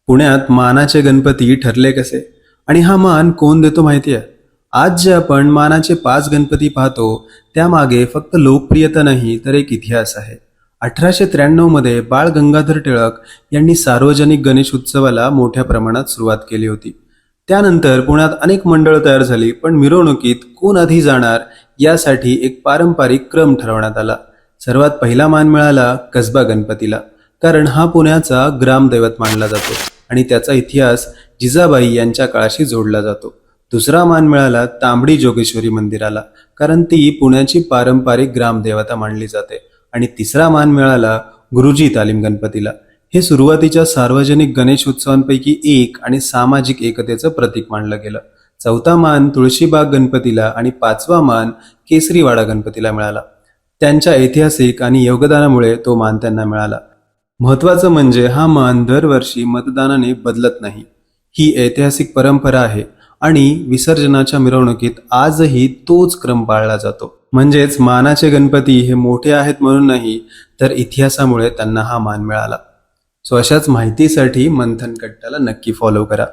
पुण्यात मानाचे गणपती ठरले कसे आणि हा मान कोण देतो माहिती आहे? आज जे आपण मानाचे 5 गणपती पाहतो त्यामागे फक्त लोकप्रियता नाही तर एक इतिहास आहे. 1893 मध्ये बाळ गंगाधर टिळक यांनी सार्वजनिक गणेश उत्सवाला मोठ्या प्रमाणात सुरुवात केली होती. त्यानंतर पुण्यात अनेक मंडळ तयार झाली, पण मिरवणुकीत कोण आधी जाणार यासाठी एक पारंपरिक क्रम ठरवण्यात आला. सर्वात पहिला मान मिळाला कसबा गणपतीला, कारण हा पुण्याचा ग्रामदैवत मानला जातो आणि त्याचा इतिहास जिजाबाई यांच्या काळाशी जोडला जातो. दुसरा मान मिळाला तांबडी जोगेश्वरी मंदिराला, कारण ती पुण्याची पारंपरिक ग्रामदेवता मानली जाते. आणि तिसरा मान मिळाला गुरुजी तालीम गणपतीला. हे सुरुवातीच्या सार्वजनिक गणेश उत्सवांपैकी एक आणि सामाजिक एकतेचं प्रतीक मानलं गेलं. चौथा मान तुळशीबाग गणपतीला आणि पाचवा मान केसरीवाडा गणपतीला मिळाला. त्यांच्या ऐतिहासिक आणि योगदानामुळे तो मान त्यांना मिळाला. महत्वाचं म्हणजे हा मान दरवर्षी मतदानाने बदलत नाही. ही ऐतिहासिक परंपरा आहे आणि विसर्जनाच्या मिरवणुकीत आजही तोच क्रम पाळला जातो. म्हणजेच मानाचे गणपती हे मोठे आहेत म्हणून नाही, तर इतिहासामुळे त्यांना हा मान मिळाला. सो अशाच माहितीसाठी मंथन कट्टाला नक्की फॉलो करा.